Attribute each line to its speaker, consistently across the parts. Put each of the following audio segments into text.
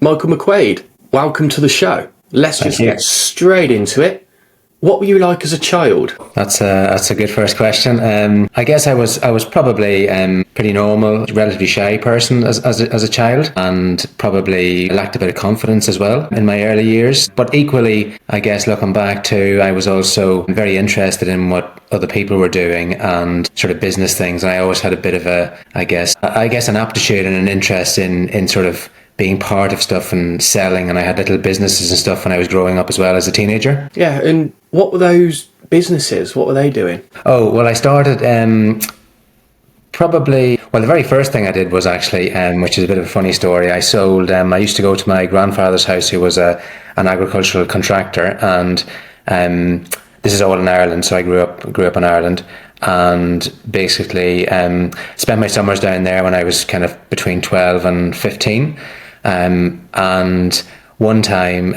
Speaker 1: Michael McQuade, welcome to the show. Let's just get straight into it. What were you like as a child?
Speaker 2: That's a good first question. I guess I was probably pretty normal, relatively shy person as a child, and probably lacked a bit of confidence as well in my early years. But equally, I guess looking back too, I was also very interested in what other people were doing and sort of business things. And I always had a bit of I guess an aptitude and an interest in sort of being part of stuff and selling, and I had little businesses and stuff when I was growing up as well as a teenager.
Speaker 1: Yeah, and what were those businesses? What were they doing?
Speaker 2: Oh, well, I started the very first thing I did was actually, which is a bit of a funny story, I sold, I used to go to my grandfather's house, who was an agricultural contractor, and this is all in Ireland, so I grew up in Ireland, and basically spent my summers down there when I was kind of between 12 and 15. And one time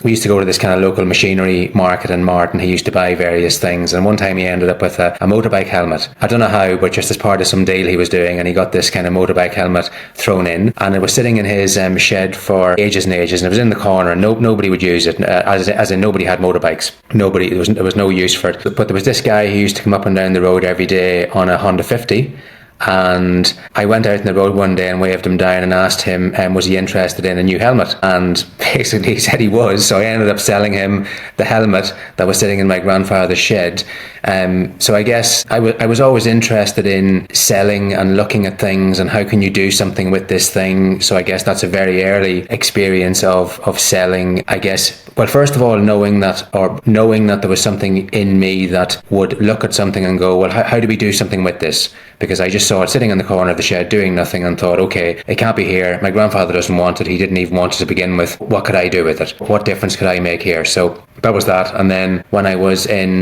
Speaker 2: we used to go to this kind of local machinery market in Martin. He used to buy various things, and one time he ended up with a motorbike helmet. I don't know how, but just as part of some deal he was doing, and he got this kind of motorbike helmet thrown in, and it was sitting in his shed for ages and ages, and it was in the corner, and nobody would use it, as in nobody had motorbikes. There was no use for it. But there was this guy who used to come up and down the road every day on a Honda 50. And I went out in the road one day and waved him down and asked him, was he interested in a new helmet? And basically he said he was. So I ended up selling him the helmet that was sitting in my grandfather's shed. So I guess I was always interested in selling and looking at things and how can you do something with this thing. So I guess that's a very early experience of selling. I guess, well, first of all, knowing that there was something in me that would look at something and go, well, how do we do something with this? Because I just saw it sitting in the corner of the shed doing nothing and thought, okay, it can't be here. My grandfather doesn't want it. He didn't even want it to begin with. What could I do with it? What difference could I make here? So that was that. And then when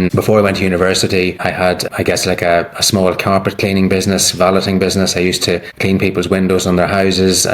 Speaker 2: before I went to university, I had, I guess, like a small carpet cleaning business, valeting business. I used to clean people's windows on their houses,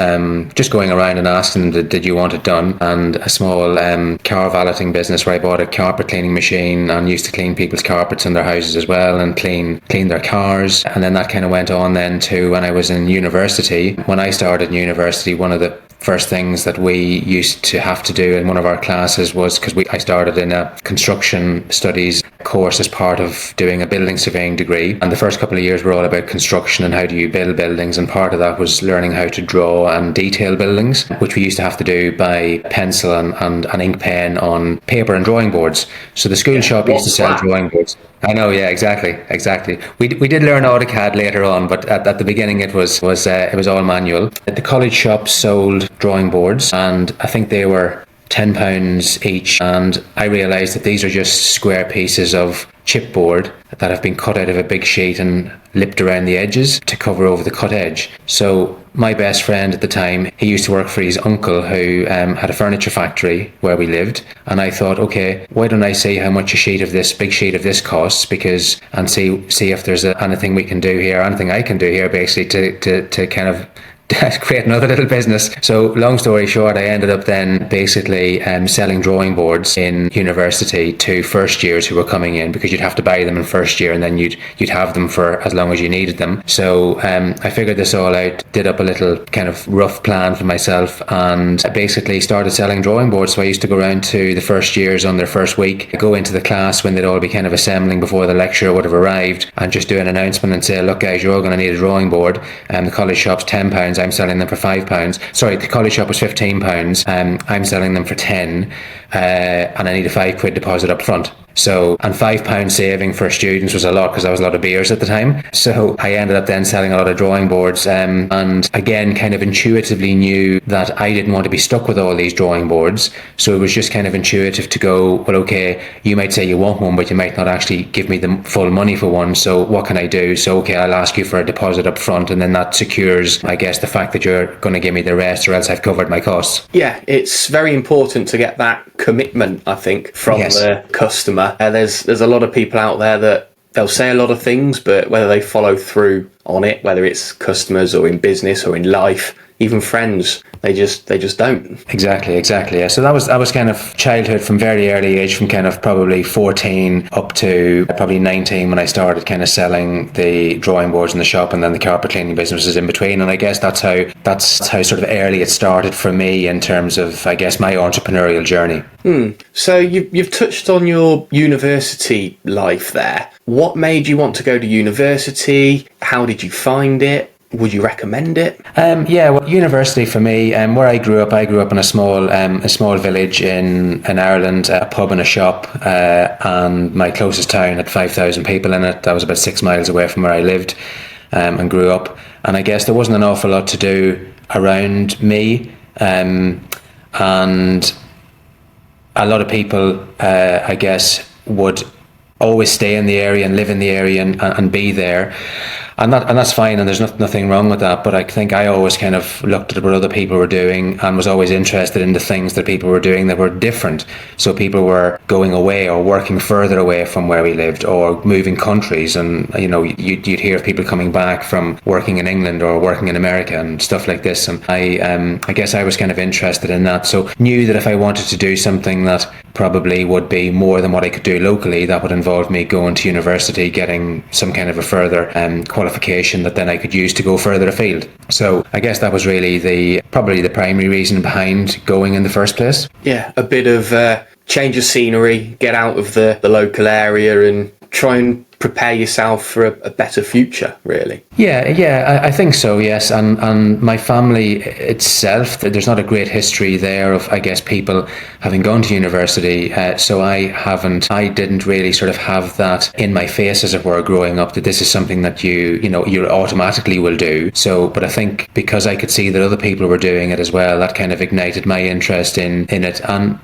Speaker 2: just going around and asking them, did you want it done? And a small car valeting business where I bought a carpet cleaning machine and used to clean people's carpets in their houses as well and clean their cars. And then that kind of went on then to when I was in university. When I started in university, one of the first things that we used to have to do in one of our classes was, because I started in a construction studies course as part of doing a building surveying degree, and the first couple of years were all about construction and how do you build buildings, and part of that was learning how to draw and detail buildings, which we used to have to do by pencil and ink pen on paper and drawing boards. So the school shop used to sell drawing boards. I know, yeah, exactly. We did learn AutoCAD later on, but at the beginning it was all manual. The college shop sold drawing boards, and I think they were £10 each, and I realised that these are just square pieces of chipboard that have been cut out of a big sheet and lipped around the edges to cover over the cut edge. So my best friend at the time, he used to work for his uncle who had a furniture factory where we lived, and I thought, okay, why don't I see how much a big sheet of this costs, and see if there's anything we can do here, anything I can do here basically to kind of create another little business. So long story short, I ended up then basically selling drawing boards in university to first years who were coming in, because you'd have to buy them in first year and then you'd have them for as long as you needed them. So I figured this all out, did up a little kind of rough plan for myself, and basically started selling drawing boards. So I used to go around to the first years on their first week, go into the class when they'd all be kind of assembling before the lecture would have arrived, and just do an announcement and say, look guys, you're all going to need a drawing board, and the college shop's £10, I'm selling them for £5. Sorry, the college shop was £15. I'm selling them for 10, and I need a £5 deposit up front. So, and £5 saving for students was a lot, because that was a lot of beers at the time. So I ended up then selling a lot of drawing boards, and again kind of intuitively knew that I didn't want to be stuck with all these drawing boards. So it was just kind of intuitive to go, well, okay, you might say you want one, but you might not actually give me the full money for one. So what can I do? So okay, I'll ask you for a deposit up front, and then that secures, I guess, the fact that you're going to give me the rest, or else I've covered my costs.
Speaker 1: Yeah, it's very important to get that commitment, I think, from the customer. There's a lot of people out there that they'll say a lot of things, but whether they follow through on it, whether it's customers or in business or in life, even friends. They just don't.
Speaker 2: Exactly. Yeah. So that was kind of childhood from very early age, from kind of probably 14 up to probably 19 when I started kind of selling the drawing boards in the shop, and then the carpet cleaning businesses in between. And I guess that's how sort of early it started for me in terms of, I guess, my entrepreneurial journey.
Speaker 1: So you've touched on your university life there. What made you want to go to university? How did you find it? Would you recommend it?
Speaker 2: Well, university for me, where I grew up in a small village in Ireland, a pub and a shop, and my closest town had 5,000 people in it. That was about 6 miles away from where I lived and grew up. And I guess there wasn't an awful lot to do around me, and a lot of people, I guess, would always stay in the area and live in the area and be there. And that's fine, and there's nothing wrong with that. But I think I always kind of looked at what other people were doing and was always interested in the things that people were doing that were different. So people were going away or working further away from where we lived, or moving countries. And you'd hear of people coming back from working in England or working in America and stuff like this. And I guess I was kind of interested in that. So knew that if I wanted to do something that probably would be more than what I could do locally, that would involve me going to university, getting some kind of a further qualification that then I could use to go further afield. So I guess that was really probably the primary reason behind going in the first place.
Speaker 1: Yeah, a bit of change of scenery, get out of the local area and try and prepare yourself for a better future, really.
Speaker 2: Yeah, I think so, yes. And my family itself, there's not a great history there of, I guess, people having gone to university. So I didn't really sort of have that in my face, as it were, growing up, that this is something that you automatically will do. So, but I think because I could see that other people were doing it as well, that kind of ignited my interest in it. And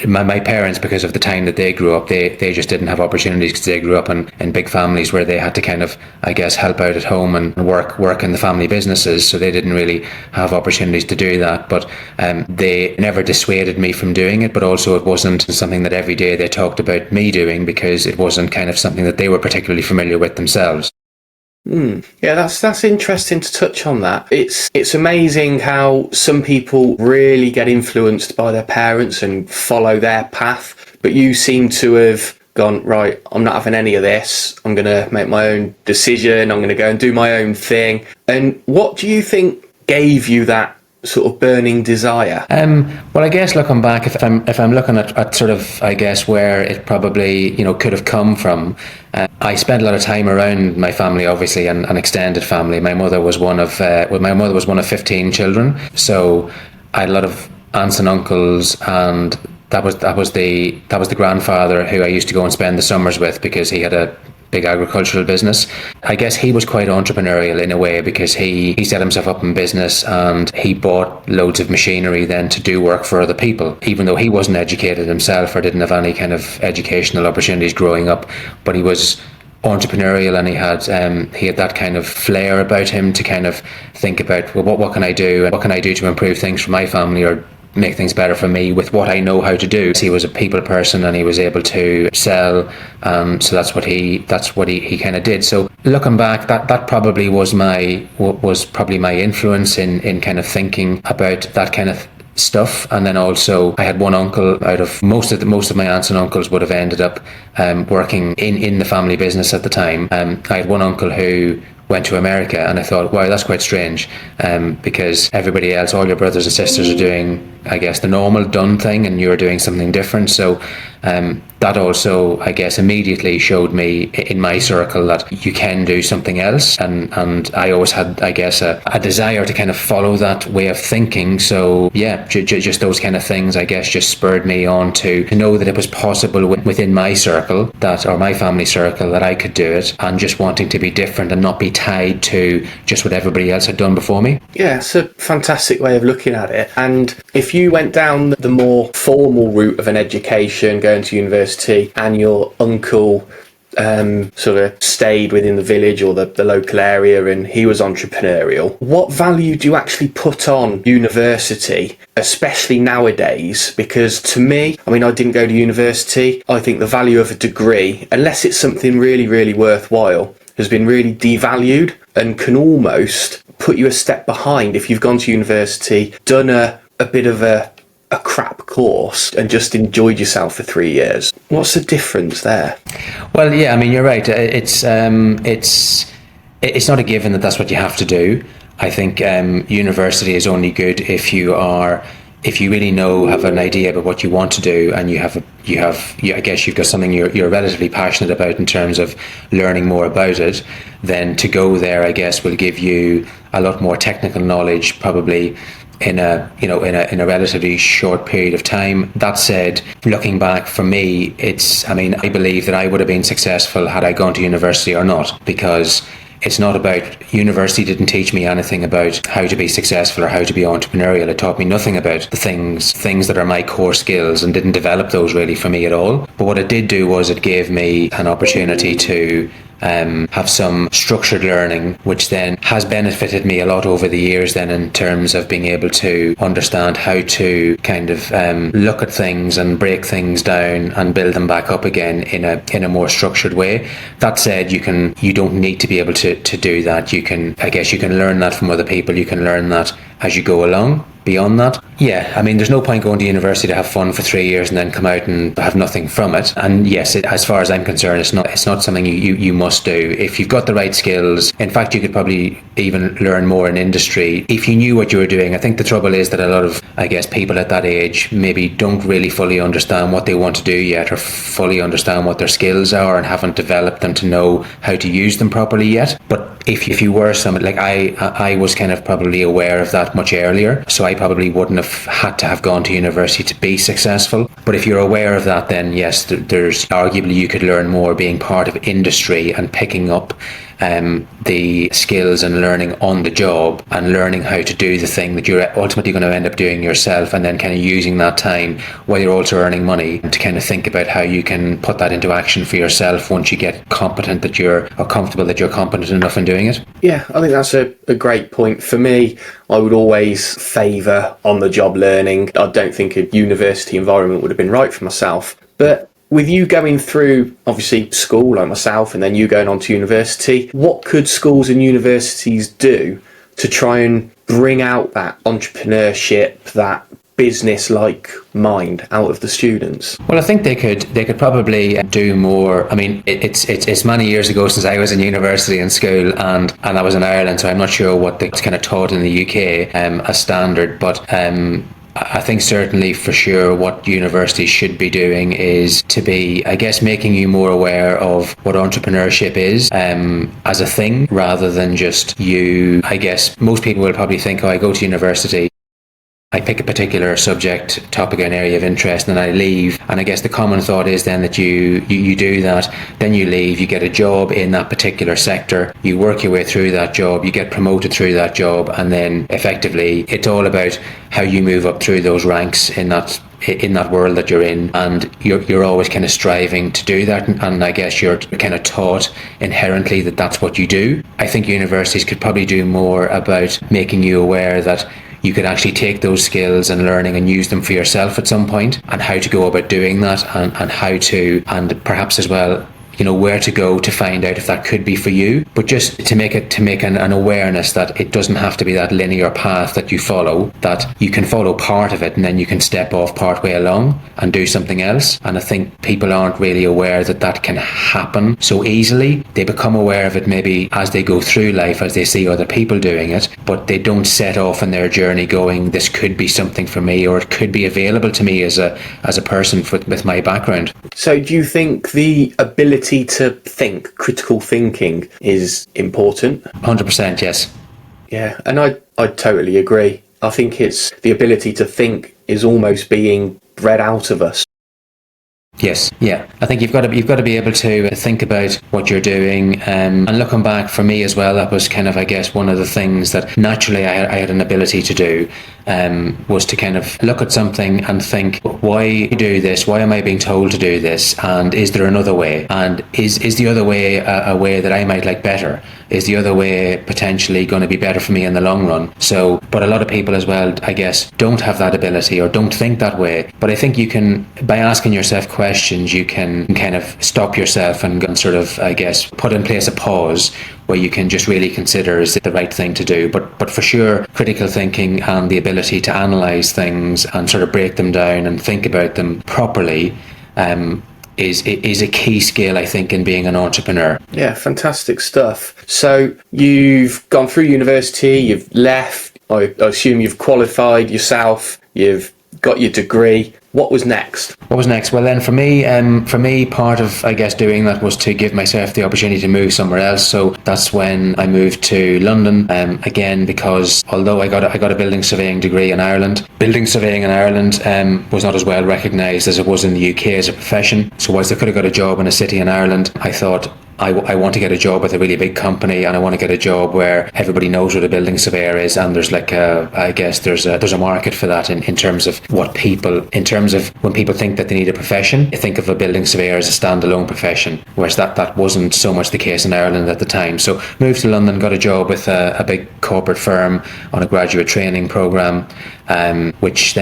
Speaker 2: my parents, because of the time that they grew up, they just didn't have opportunities, because they grew up in big families where they had to kind of, I guess, help out at home and work in the family businesses. So they didn't really have opportunities to do that. But they never dissuaded me from doing it. But also it wasn't something that every day they talked about me doing, because it wasn't kind of something that they were particularly familiar with themselves.
Speaker 1: Yeah, that's interesting to touch on that. It's amazing how some people really get influenced by their parents and follow their path, but you seem to have gone, right, I'm not having any of this. I'm going to make my own decision. I'm going to go and do my own thing. And what do you think gave you that sort of burning desire?
Speaker 2: Well, I guess looking back, if I'm looking at sort of, I guess, where it probably could have come from, I spent a lot of time around my family, obviously, and an extended family. My mother was one of 15 children, so I had a lot of aunts and uncles, and that was the grandfather who I used to go and spend the summers with, because he had a big agricultural business. I guess he was quite entrepreneurial in a way, because he set himself up in business, and he bought loads of machinery then to do work for other people, even though he wasn't educated himself or didn't have any kind of educational opportunities growing up. But he was entrepreneurial, and he had that kind of flair about him to kind of think about, well, what can I do, and what can I do to improve things for my family or make things better for me with what I know how to do. He was a people person, and he was able to sell, so that's what he kind of did. So looking back, that probably was my influence in kind of thinking about that kind of stuff. And then also I had one uncle, out of most of my aunts and uncles would have ended up working in the family business at the time. I had one uncle who went to America, and I thought, wow, that's quite strange, because everybody else, all your brothers and sisters are doing, I guess, the normal done thing, and you're doing something different. So that also, I guess, immediately showed me in my circle that you can do something else, and I always had, I guess, a desire to kind of follow that way of thinking. So yeah, just those kind of things, I guess, just spurred me on to know that it was possible within my circle, or my family circle, that I could do it, and just wanting to be different and not be tied to just what everybody else had done before me.
Speaker 1: Yeah, it's a fantastic way of looking at it. And if you went down the more formal route of an education, going to university, and your uncle sort of stayed within the village or the local area, and he was entrepreneurial, what value do you actually put on university, especially nowadays? Because to me, I mean, I didn't go to university. I think the value of a degree, unless it's something really, really worthwhile, has been really devalued. and can almost put you a step behind if you've gone to university, done a bit of a crap course and just enjoyed yourself for 3 years. What's the difference there?
Speaker 2: Well, yeah, I mean, you're right. It's not a given that that's what you have to do. I think university is only good if you really have an idea about what you want to do, and I guess you've got something you're relatively passionate about in terms of learning more about it. Then to go there, I guess, will give you a lot more technical knowledge, probably in a relatively short period of time. That said, looking back, for me, I believe that I would have been successful had I gone to university or not, because it's not about, university didn't teach me anything about how to be successful or how to be entrepreneurial. It taught me nothing about the things that are my core skills, and didn't develop those really for me at all. But what it did do was it gave me an opportunity to have some structured learning, which then has benefited me a lot over the years then, in terms of being able to understand how to kind of look at things and break things down and build them back up again in a more structured way. That said, you don't need to be able to do that. You can learn that from other people. You can learn that as you go along. Beyond that, yeah, I mean, there's no point going to university to have fun for 3 years and then come out and have nothing from it. And yes, as far as I'm concerned, it's not something you must do. If you've got the right skills, in fact, you could probably even learn more in industry if you knew what you were doing. I think the trouble is that a lot of, I guess, people at that age maybe don't really fully understand what they want to do yet, or fully understand what their skills are, and haven't developed them to know how to use them properly yet. But if you were someone like I was kind of probably aware of that much earlier, so I probably wouldn't have had to have gone to university to be successful. But if you're aware of that, then yes, there's arguably you could learn more being part of industry and picking up the skills and learning on the job, and learning how to do the thing that you're ultimately going to end up doing yourself, and then kind of using that time while you're also earning money to kind of think about how you can put that into action for yourself once you get competent comfortable that you're competent enough in doing it.
Speaker 1: Yeah, I think that's a great point. For me, I would always favour on-the-job learning. I don't think a university environment would have been right for myself. But with you going through, obviously, school like myself, and then you going on to university, what could schools and universities do to try and bring out that entrepreneurship, that business-like mind out of the students?
Speaker 2: Well, I think they could probably do more. I mean, it's many years ago since I was in university and school, and I was in Ireland, so I'm not sure what they kind of taught in the UK as standard, but I think certainly for sure what universities should be doing is to be, I guess, making you more aware of what entrepreneurship is as a thing, rather than just you. I guess most people will probably think, oh, I go to university, I pick a particular subject, topic, and area of interest, and I leave. And I guess the common thought is then that you do that, then you leave, you get a job in that particular sector, you work your way through that job, you get promoted through that job, and then effectively it's all about how you move up through those ranks in that world that you're in, and you're always kind of striving to do that, and I guess you're kind of taught inherently that that's what you do. I think universities could probably do more about making you aware that you could actually take those skills and learning and use them for yourself at some point, and how to go about doing that, and perhaps as well, you know, where to go to find out if that could be for you. But just to make an awareness that it doesn't have to be that linear path that you follow, that you can follow part of it and then you can step off part way along and do something else. And I think people aren't really aware that that can happen so easily. They become aware of it maybe as they go through life, as they see other people doing it, but they don't set off on their journey going, this could be something for me, or it could be available to me as a person with my background.
Speaker 1: So do you think the ability to think, critical thinking, is important?
Speaker 2: 100%, yes.
Speaker 1: Yeah, and I totally agree. I think it's the ability to think is almost being bred out of us.
Speaker 2: Yes, yeah. I think you've got to be able to think about what you're doing, and looking back, for me as well, that was kind of, I guess, one of the things that naturally I had an ability to do, was to kind of look at something and think, why do this? Why am I being told to do this? And is there another way? And is the other way a way that I might like better? Is the other way potentially going to be better for me in the long run? So, but a lot of people as well, I guess, don't have that ability or don't think that way. But I think you can, by asking yourself questions, you can kind of stop yourself and sort of, I guess, put in place a pause where you can just really consider, is it the right thing to do? But for sure, critical thinking and the ability to analyse things and sort of break them down and think about them properly is a key skill, I think, in being an entrepreneur.
Speaker 1: Yeah, fantastic stuff. So you've gone through university, you've left, I assume you've qualified yourself, you've got your degree. What was next?
Speaker 2: What was next? Well, then for me, part of, I guess, doing that was to give myself the opportunity to move somewhere else. So that's when I moved to London, again, because although I got a building surveying degree in Ireland, building surveying in Ireland was not as well recognised as it was in the UK as a profession. So whilst I could have got a job in a city in Ireland, I thought, I want to get a job with a really big company, and I want to get a job where everybody knows what a building surveyor is, and there's like there's a market for that in terms of in terms of when people think that they need a profession, they think of a building surveyor as a standalone profession, whereas that wasn't so much the case in Ireland at the time. So moved to London, got a job with a big corporate firm on a graduate training program, which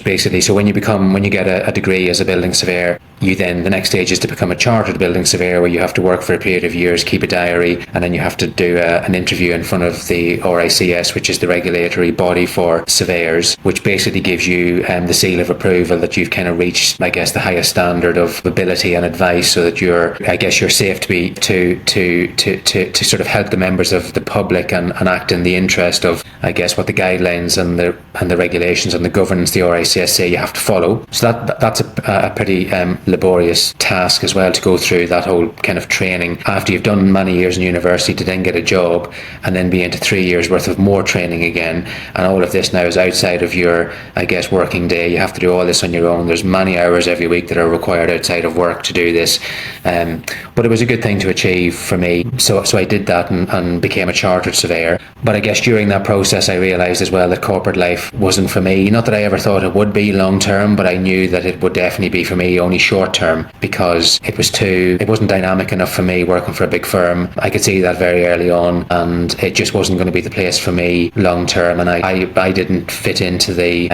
Speaker 2: basically, so when you get a degree as a building surveyor, you then, the next stage is to become a chartered building surveyor, where you have to work for a period of years, keep a diary, and then you have to do an interview in front of the RICS, which is the regulatory body for surveyors, which basically gives you the seal of approval that you've kind of reached, I guess, the highest standard of ability and advice, so that you're safe to sort of help the members of the public and act in the interest of, I guess, what the guidelines and the regulations and the governance the RICS say you have to follow. So that's a pretty laborious task as well, to go through that whole kind of training after you've done many years in university, to then get a job and then be into 3 years worth of more training again. And all of this now is outside of your, I guess, working day. You have to do all this on your own. There's many hours every week that are required outside of work to do this. But it was a good thing to achieve for me. So I did that and became a chartered surveyor. But I guess during that process, I realised as well that corporate life wasn't for me. Not that I ever thought it would be long term, but I knew that it would definitely be for me only short term, because it wasn't dynamic enough for me working for a big firm. I could see that very early on, and it just wasn't going to be the place for me long term. And I didn't fit into the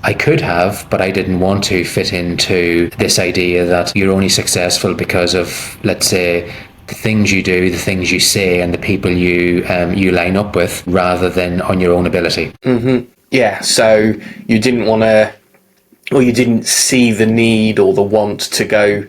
Speaker 2: I could have, but I didn't want to fit into this idea that you're only successful because of, let's say, the things you do, the things you say, and the people you line up with, rather than on your own ability.
Speaker 1: Mm-hmm. Yeah, so you didn't want to, or you didn't see the need or the want to go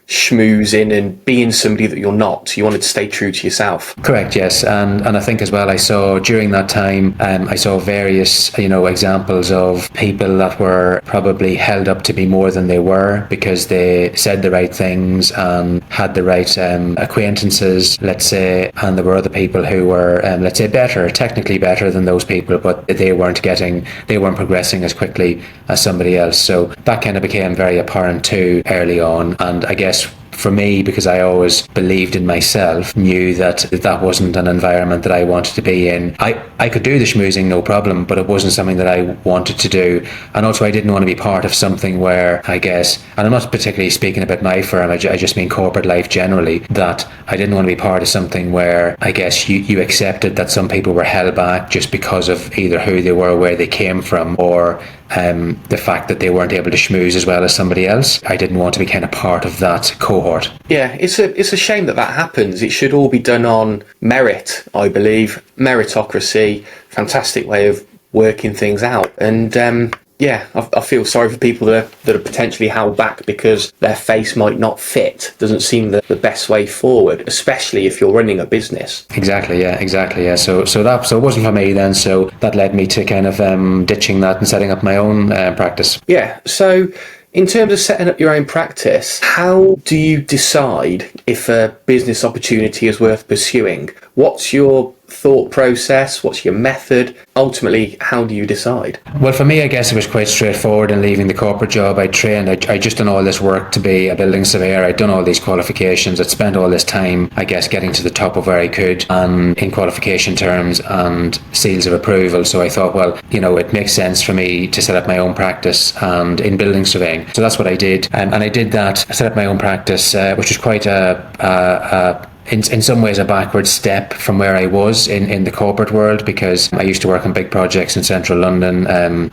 Speaker 1: schmoozing and being somebody that you're not. You wanted to stay true to yourself.
Speaker 2: Correct, yes. And I think as well, I saw during that time, I saw various, examples of people that were probably held up to be more than they were, because they said the right things and had the right acquaintances, let's say, and there were other people who were, let's say, technically better than those people, but they weren't progressing as quickly as somebody else. So that kind of became very apparent too early on. And I guess for me, because I always believed in myself, knew that wasn't an environment that I wanted to be in. I could do the schmoozing, no problem, but it wasn't something that I wanted to do. And also I didn't want to be part of something where, I guess, and I'm not particularly speaking about my firm, I just mean corporate life generally, that I didn't want to be part of something where, I guess, you accepted that some people were held back just because of either who they were, where they came from, or the fact that they weren't able to schmooze as well as somebody else. I didn't want to be kind of part of that cohort.
Speaker 1: Yeah, it's a shame that happens. It should all be done on merit, I believe. Meritocracy, fantastic way of working things out. And I feel sorry for people that are potentially held back because their face might not fit. Doesn't seem the best way forward, especially if you're running a business.
Speaker 2: Exactly. Yeah. So it wasn't for me then. So that led me to kind of ditching that and setting up my own practice.
Speaker 1: Yeah. So in terms of setting up your own practice, how do you decide if a business opportunity is worth pursuing? What's your thought process? What's your method? Ultimately, how do you decide?
Speaker 2: Well, for me, I guess it was quite straightforward in leaving the corporate job. I trained, I just done all this work to be a building surveyor. I'd done all these qualifications. I'd spent all this time, I guess, getting to the top of where I could, and in qualification terms and seals of approval. So I thought, well, it makes sense for me to set up my own practice and in building surveying. So that's what I did. And I did that. I set up my own practice, which was quite a in some ways a backward step from where I was in the corporate world, because I used to work on big projects in central London.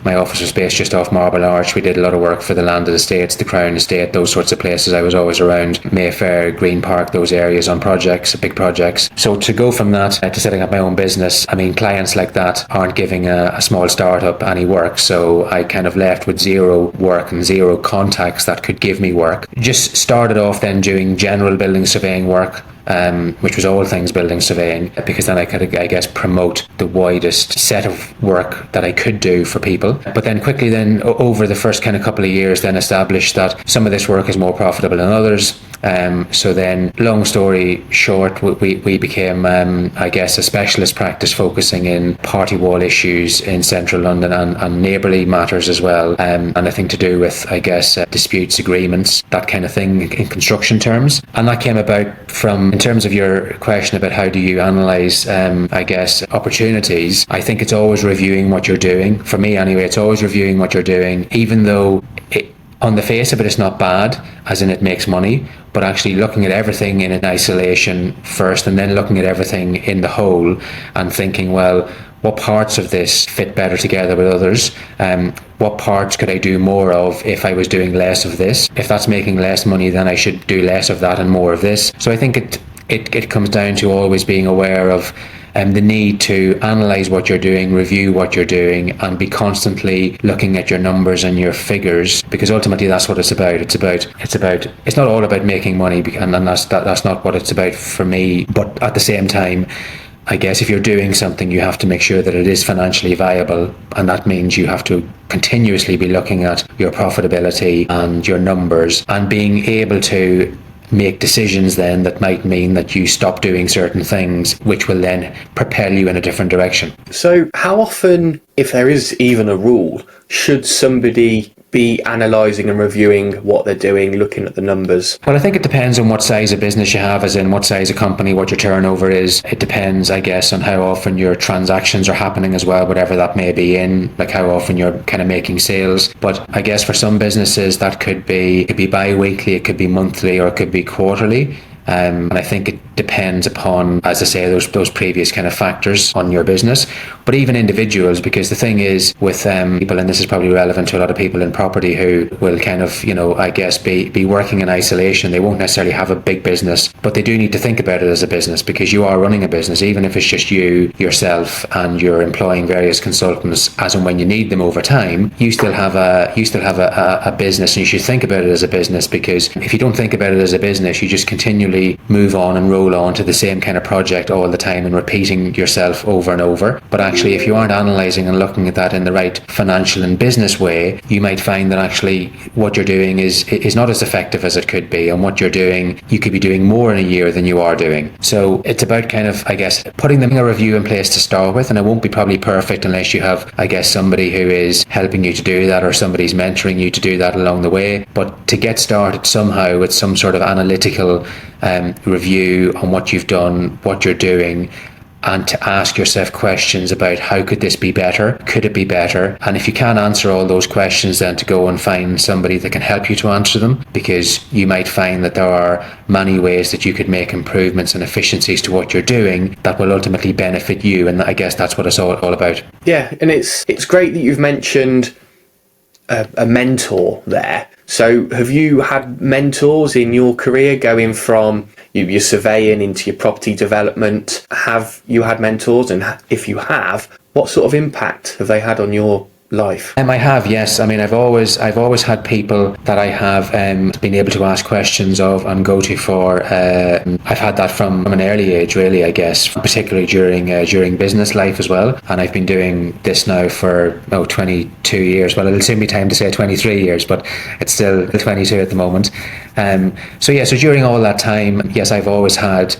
Speaker 2: My office was based just off Marble Arch. We did a lot of work for the Landed Estates, the Crown Estate, those sorts of places. I was always around Mayfair, Green Park, those areas on projects, big projects. So to go from that to setting up my own business, I mean, clients like that aren't giving a small startup any work. So I kind of left with zero work and zero contacts that could give me work. Just started off then doing general building surveying work, which was all things building surveying, because then I could, I guess, promote the widest set of work that I could do for people. But then quickly then, over the first kind of couple of years, then established that some of this work is more profitable than others. So then, long story short, we became, I guess, a specialist practice focusing in party wall issues in central London and neighbourly matters as well, and I think to do with, I guess, disputes, agreements, that kind of thing in construction terms. And that came about from, in terms of your question about how do you analyse, I guess, opportunities, I think it's always reviewing what you're doing. For me anyway, it's always reviewing what you're doing, even though on the face of it, it's not bad, as in it makes money, but actually looking at everything in an isolation first, and then looking at everything in the whole and thinking, well, what parts of this fit better together with others? What parts could I do more of if I was doing less of this? If that's making less money, then I should do less of that and more of this. So I think it comes down to always being aware of the need to analyse what you're doing, review what you're doing, and be constantly looking at your numbers and your figures, because ultimately that's what it's about. It's not all about making money, and that's not what it's about for me. But at the same time, I guess if you're doing something, you have to make sure that it is financially viable, and that means you have to continuously be looking at your profitability and your numbers, and being able to make decisions then that might mean that you stop doing certain things, which will then propel you in a different direction.
Speaker 1: So how often, if there is even a rule, should somebody be analysing and reviewing what they're doing, looking at the numbers?
Speaker 2: Well, I think it depends on what size of business you have, as in what size of company, what your turnover is. It depends, I guess, on how often your transactions are happening as well, whatever that may be in, like how often you're kind of making sales. But I guess for some businesses that could be bi-weekly, it could be monthly, or it could be quarterly. And I think it depends upon, as I say, those previous kind of factors on your business, but even individuals, because the thing is with people, and this is probably relevant to a lot of people in property who will kind of, I guess, be working in isolation. They won't necessarily have a big business, but they do need to think about it as a business, because you are running a business, even if it's just you, yourself, and you're employing various consultants as and when you need them over time. You still have a business, and you should think about it as a business, because if you don't think about it as a business, you just continually move on and roll on to the same kind of project all the time and repeating yourself over and over. But actually, if you aren't analysing and looking at that in the right financial and business way, you might find that actually what you're doing is not as effective as it could be, and what you're doing, you could be doing more in a year than you are doing. So it's about kind of, I guess, putting a review in place to start with, and it won't be probably perfect unless you have, I guess, somebody who is helping you to do that, or somebody's mentoring you to do that along the way. But to get started somehow with some sort of analytical review on what you've done, what you're doing, and to ask yourself questions about how could this be better? Could it be better? And if you can't answer all those questions, then to go and find somebody that can help you to answer them, because you might find that there are many ways that you could make improvements and efficiencies to what you're doing that will ultimately benefit you. And I guess that's what it's all about. Yeah,
Speaker 1: and it's great that you've mentioned a mentor there. So have you had mentors in your career going from your surveying into your property development? Have you had mentors? And if you have, what sort of impact have they had on your life?
Speaker 2: I have, yes. I mean, I've always had people that I have been able to ask questions of and go to for. I've had that from an early age, really, I guess, particularly during business life as well. And I've been doing this now for 22 years. Well, it'll soon be time to say 23 years, but it's still 22 at the moment. So during all that time, yes, I've always had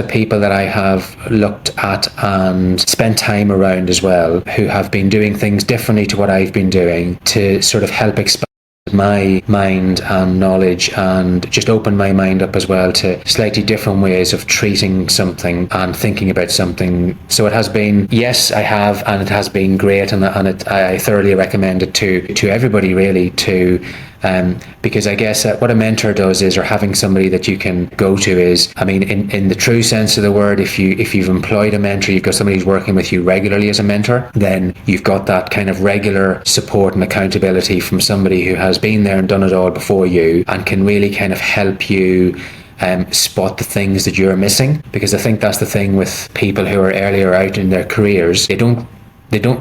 Speaker 2: people that I have looked at and spent time around as well, who have been doing things differently to what I've been doing, to sort of help expand my mind and knowledge, and just opened my mind up as well to slightly different ways of treating something and thinking about something. So it has been, yes, I have, and it has been great, and I thoroughly recommend it to everybody really, because I guess what a mentor does is, or having somebody that you can go to is, I mean, in the true sense of the word, if you've employed a mentor, you've got somebody who's working with you regularly as a mentor, then you've got that kind of regular support and accountability from somebody who has been there and done it all before you, and can really kind of help you spot the things that you're missing. Because I think that's the thing with people who are earlier out in their careers,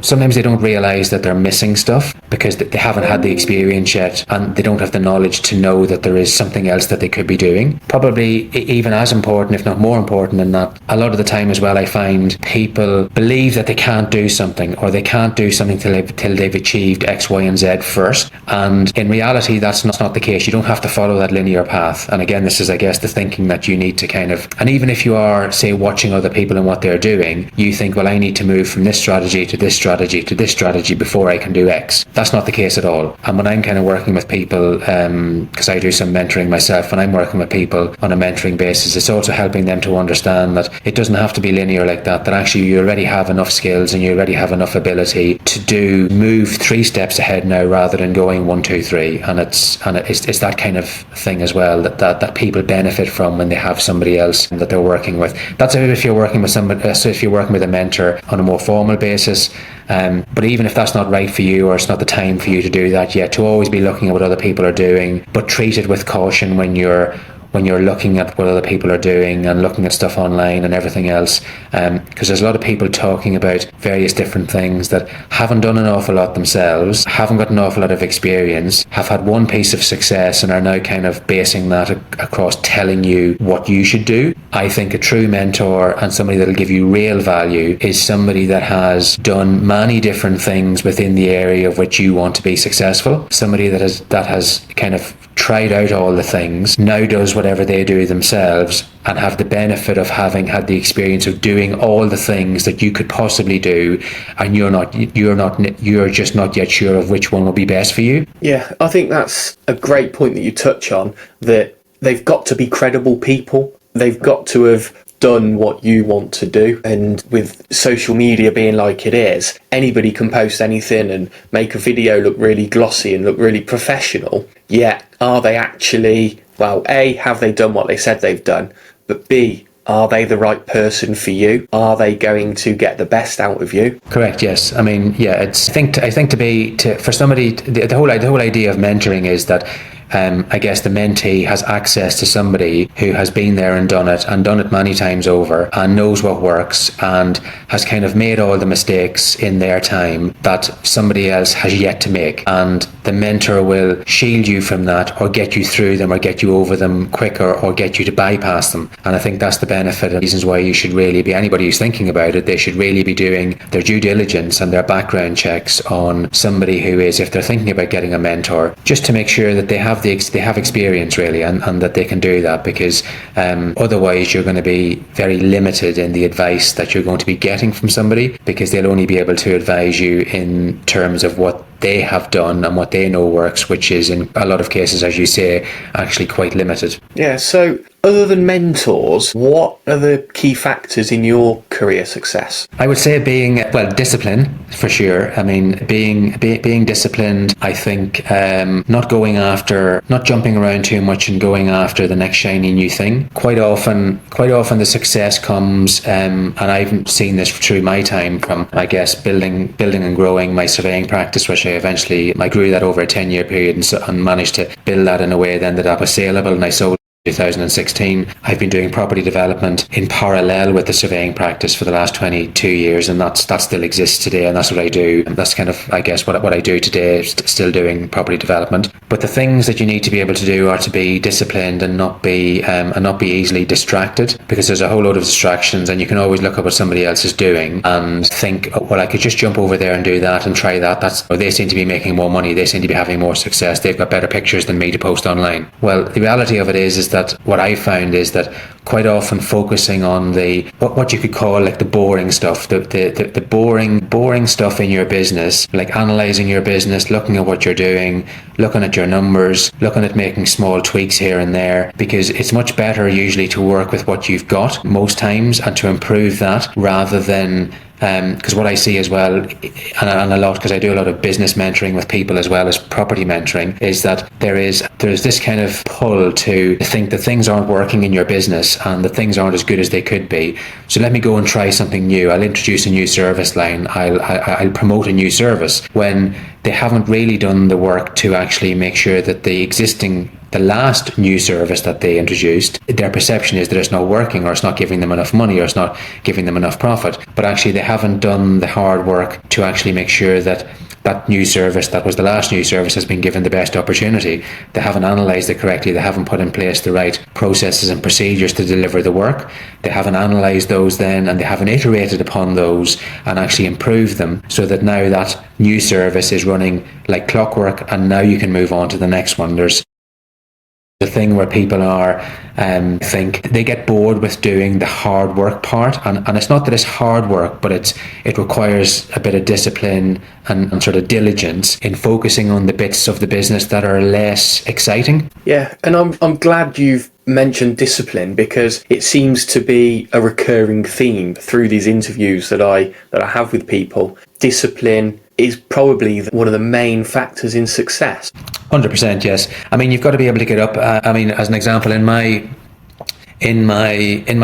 Speaker 2: sometimes they don't realize that they're missing stuff because they haven't had the experience yet, and they don't have the knowledge to know that there is something else that they could be doing. Probably even as important, if not more important than that, a lot of the time as well, I find people believe that they can't do something, or they can't do something till they've achieved X, Y, and Z first. And in reality, that's not the case. You don't have to follow that linear path. And again, this is, I guess, the thinking that you need to kind of, and even if you are, say, watching other people and what they're doing, you think, well, I need to move from this strategy to this strategy to this strategy before I can do X. That's not the case at all. And when I'm kind of working with people, because I do some mentoring myself, when I'm working with people on a mentoring basis, it's also helping them to understand that it doesn't have to be linear like that, that actually you already have enough skills and you already have enough ability to move 3 steps ahead now rather than going 1, 2, 3. And it's that kind of thing as well that people benefit from when they have somebody else that they're working with. That's if you're working with somebody, so if you're working with a mentor on a more formal basis. But even if that's not right for you, or it's not the time for you to do that yet, to always be looking at what other people are doing, but treat it with caution when you're looking at what other people are doing and looking at stuff online and everything else, because there's a lot of people talking about various different things that haven't done an awful lot themselves, haven't got an awful lot of experience, have had one piece of success and are now kind of basing that across telling you what you should do. I think a true mentor and somebody that'll give you real value is somebody that has done many different things within the area of which you want to be successful, somebody that has kind of tried out all the things, now does whatever they do themselves, and have the benefit of having had the experience of doing all the things that you could possibly do, and you're just not yet sure of which one will be best for you.
Speaker 1: Yeah, I think that's a great point that you touch on, that they've got to be credible people. They've got to have done what you want to do. And with social media being like it is, anybody can post anything and make a video look really glossy and look really professional. Yet, are they actually, well, A, have they done what they said they've done? But B, are they the right person for you? Are they going to get the best out of you?
Speaker 2: Correct. Yes. I mean, yeah. For somebody, the whole idea of mentoring is that I guess the mentee has access to somebody who has been there and done it many times over, and knows what works, and has kind of made all the mistakes in their time that somebody else has yet to make. And the mentor will shield you from that, or get you through them, or get you over them quicker, or get you to bypass them. And I think that's the benefit and reasons why you should really be, anybody who's thinking about it, they should really be doing their due diligence and their background checks on somebody who is, if they're thinking about getting a mentor, just to make sure that they have experience really, and that they can do that, because otherwise you're going to be very limited in the advice that you're going to be getting from somebody, because they'll only be able to advise you in terms of what they have done and what they know works, which is in a lot of cases, as you say, actually quite limited.
Speaker 1: Yeah, so other than mentors, what are the key factors in your career success?
Speaker 2: I would say discipline for sure. I mean, being disciplined. I think not jumping around too much and going after the next shiny new thing. Quite often the success comes, and I've seen this through my time from, I guess, building and growing my surveying practice, which I grew that over a 10-year period and managed to build that in a way then that was saleable, and I sold 2016. I've been doing property development in parallel with the surveying practice for the last 22 years, and that still exists today, and that's what I do. And that's kind of, I guess, what I do today, still doing property development. But the things that you need to be able to do are to be disciplined and not be easily distracted, because there's a whole load of distractions, and you can always look at what somebody else is doing and think, oh, well, I could just jump over there and do that and try that. They seem to be making more money, they seem to be having more success, they've got better pictures than me to post online. Well, the reality of it is that what I found is that quite often focusing on the what you could call like the boring stuff, the boring stuff in your business, like analysing your business, looking at what you're doing, looking at your numbers, looking at making small tweaks here and there, because it's much better usually to work with what you've got most times and to improve that rather than because what I see as well, and a lot, because I do a lot of business mentoring with people as well as property mentoring, is that there's this kind of pull to think that things aren't working in your business and that things aren't as good as they could be. So let me go and try something new. I'll introduce a new service line. I'll promote a new service, when they haven't really done the work to actually make sure that the last new service that they introduced, their perception is that it's not working, or it's not giving them enough money, or it's not giving them enough profit. But actually they haven't done the hard work to actually make sure that that new service, that was the last new service, has been given the best opportunity. They haven't analysed it correctly. They haven't put in place the right processes and procedures to deliver the work. They haven't analysed those then, and they haven't iterated upon those and actually improved them, so that now that new service is running like clockwork, and now you can move on to the next one. There's the thing where people are think they get bored with doing the hard work part, and it's not that it's hard work, but it requires a bit of discipline and sort of diligence in focusing on the bits of the business that are less exciting.
Speaker 1: Yeah, and I'm glad you've mentioned discipline, because it seems to be a recurring theme through these interviews that I have with people. Discipline is probably one of the main factors in success.
Speaker 2: 100%, yes. I mean, you've got to be able to get up. I mean, as an example, in my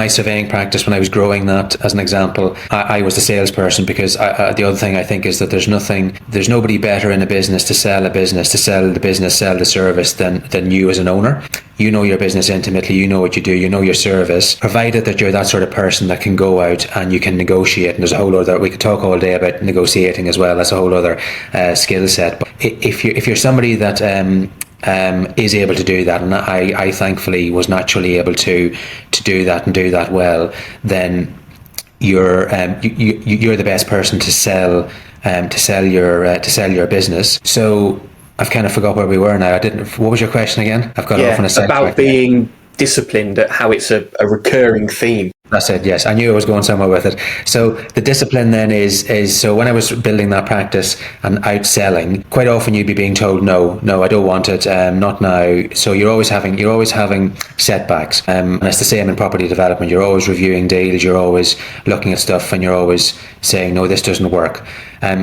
Speaker 2: surveying practice, when I was growing that, as an example, I was the salesperson, because the other thing I think is that there's nobody better in a business to sell the business, sell the service than you as an owner. You know your business intimately, you know what you do, you know your service, provided that you're that sort of person that can go out and you can negotiate. And there's a whole other, we could talk all day about negotiating as well. That's a whole other skill set. But if you're somebody that is able to do that, and I thankfully was naturally able to do that and do that well, then you're the best person to sell your business. So I've kind of forgot where we were now. What was your question again? I've got off on a second.
Speaker 1: About being disciplined, at how it's a recurring theme.
Speaker 2: That's it, yes. I knew I was going somewhere with it. So the discipline then is so when I was building that practice and out selling, quite often you'd be being told, no, I don't want it, not now. So you're always having setbacks. And it's the same in property development. You're always reviewing deals, you're always looking at stuff, and you're always saying, no, this doesn't work.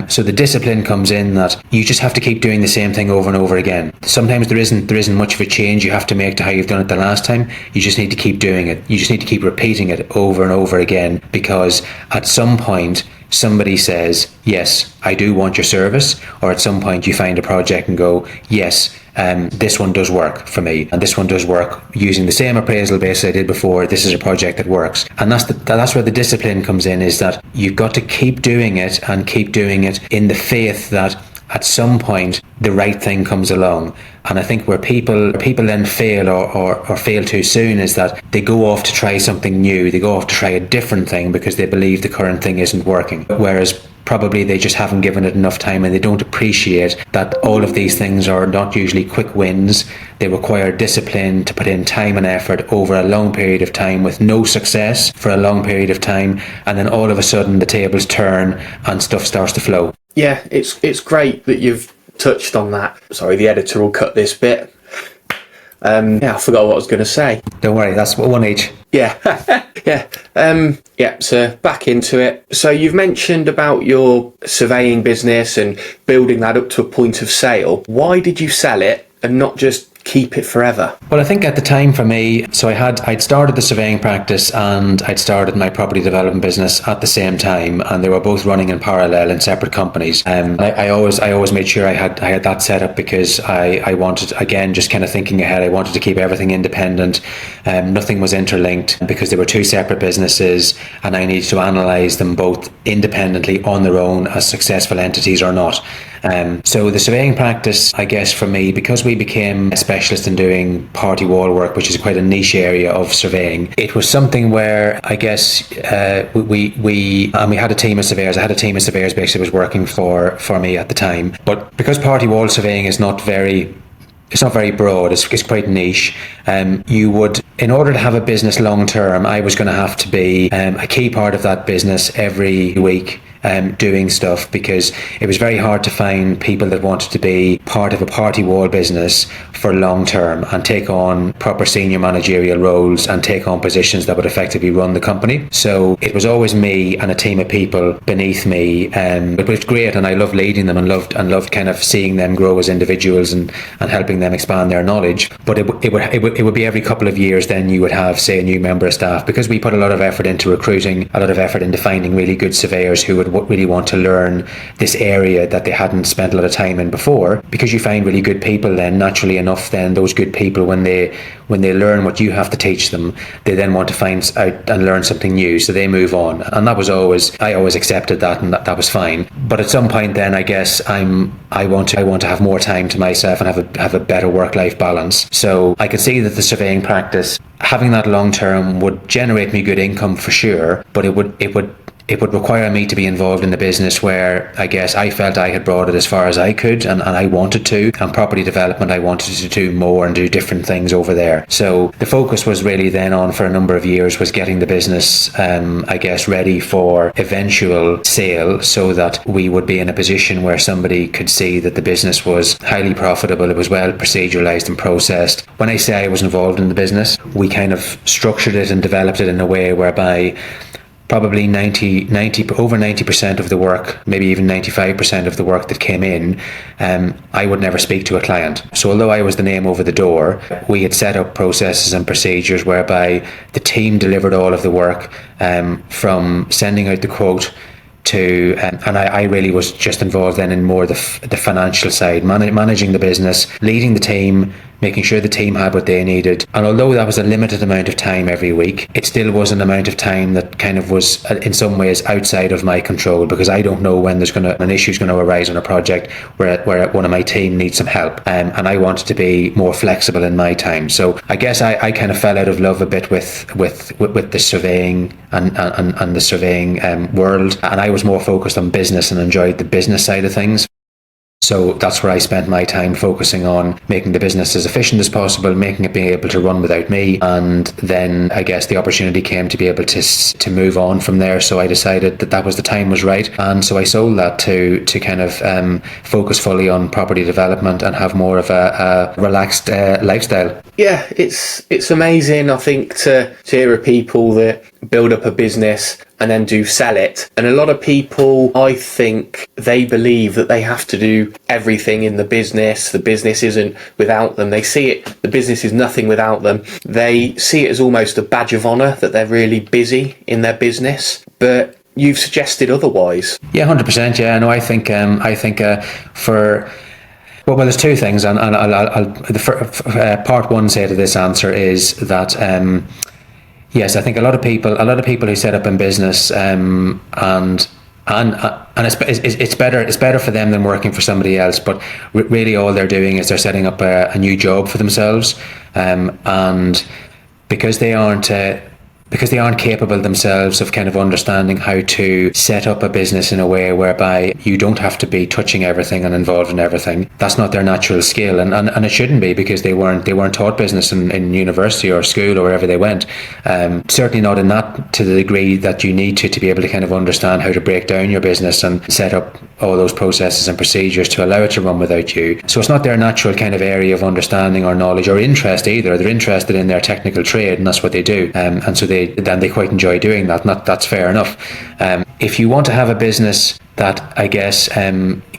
Speaker 2: So the discipline comes in that you just have to keep doing the same thing over and over again. Sometimes there isn't much of a change you have to make to how you've done it the last time. You just need to keep doing it. You just need to keep repeating it over and over again, because at some point somebody says, yes, I do want your service, or at some point you find a project and go, yes, this one does work for me, and this one does work using the same appraisal base I did before. This is a project that works. And that's where the discipline comes in, is that you've got to keep doing it, and keep doing it in the faith that at some point the right thing comes along. And I think where people then fail or fail too soon is that they go off to try something new. They go off to try a different thing because they believe the current thing isn't working. Whereas probably they just haven't given it enough time, and they don't appreciate that all of these things are not usually quick wins. They require discipline to put in time and effort over a long period of time with no success for a long period of time. And then all of a sudden the tables turn and stuff starts to flow.
Speaker 1: Yeah, it's great that you've touched on that. Sorry, the editor will cut this bit. I forgot what I was going to say.
Speaker 2: Don't worry, that's one each.
Speaker 1: Yeah, yeah. So back into it. So you've mentioned about your surveying business and building that up to a point of sale. Why did you sell it and not just keep it forever?
Speaker 2: Well, I think at the time for me, so I'd started the surveying practice and I'd started my property development business at the same time, and they were both running in parallel in separate companies. I always made sure I had that set up, because I wanted, again, just kind of thinking ahead, I wanted to keep everything independent. Nothing was interlinked, because they were two separate businesses, and I needed to analyse them both independently on their own as successful entities or not. So the surveying practice, I guess for me, because we became a specialist in doing party wall work, which is quite a niche area of surveying, it was something where I guess we had a team of surveyors. I had a team of surveyors basically was working for me at the time. But because party wall surveying is not very it's not very broad. It's quite niche. You would, in order to have a business long term, I was going to have to be a key part of that business every week. Doing stuff, because it was very hard to find people that wanted to be part of a party wall business for long term and take on proper senior managerial roles and take on positions that would effectively run the company. So it was always me and a team of people beneath me, but it was great, and I loved leading them and loved kind of seeing them grow as individuals and helping them expand their knowledge. But it would be every couple of years then you would have, say, a new member of staff, because we put a lot of effort into recruiting, a lot of effort into finding really good surveyors who would really want to learn this area that they hadn't spent a lot of time in before. Because you find really good people, then naturally enough, then those good people, when they learn what you have to teach them, they then want to find out and learn something new, so they move on. And that was I always accepted that, and that was fine. But at some point then, I guess I want to have more time to myself and have a better work-life balance. So I could see that the surveying practice, having that long term, would generate me good income for sure, but it would require me to be involved in the business where I guess I felt I had brought it as far as I could, and I wanted to. And property development, I wanted to do more and do different things over there. So the focus was really then on, for a number of years, was getting the business, I guess, ready for eventual sale, so that we would be in a position where somebody could see that the business was highly profitable, it was well proceduralized and processed. When I say I was involved in the business, we kind of structured it and developed it in a way whereby probably over 90% of the work, maybe even 95% of the work that came in, I would never speak to a client. So although I was the name over the door, we had set up processes and procedures whereby the team delivered all of the work, from sending out the quote to, and I really was just involved then in more the financial side, managing the business, leading the team, making sure the team had what they needed. And although that was a limited amount of time every week, it still was an amount of time that kind of was in some ways outside of my control, because I don't know when an issue is going to arise on a project where one of my team needs some help, and I wanted to be more flexible in my time. So I guess I kind of fell out of love a bit with the surveying and the surveying world, and I was more focused on business and enjoyed the business side of things. So that's where I spent my time, focusing on making the business as efficient as possible, making it be able to run without me. And then I guess the opportunity came to be able to move on from there. So I decided that was the time was right. And so I sold that to kind of focus fully on property development and have more of a relaxed lifestyle.
Speaker 1: Yeah, it's amazing, I think, to hear of people that build up a business and then do sell it. And a lot of people, I think, they believe that they have to do everything in the business isn't without them. They see it, the business is nothing without them. They see it as almost a badge of honour that they're really busy in their business. But you've suggested otherwise.
Speaker 2: Yeah, 100%. Yeah, no, I think for... Well, there's two things, and part one say to this answer is that yes, I think a lot of people who set up in business, and it's better for them than working for somebody else. But really, all they're doing is they're setting up a new job for themselves, and because they aren't capable themselves of kind of understanding how to set up a business in a way whereby you don't have to be touching everything and involved in everything. That's not their natural skill, and it shouldn't be, because they weren't taught business in university or school or wherever they went. Certainly not in that to the degree that you need to be able to kind of understand how to break down your business and set up all those processes and procedures to allow it to run without you. So it's not their natural kind of area of understanding or knowledge or interest either. They're interested in their technical trade, and that's what they do. And so they quite enjoy doing that. And that's fair enough. If you want to have a business that, I guess,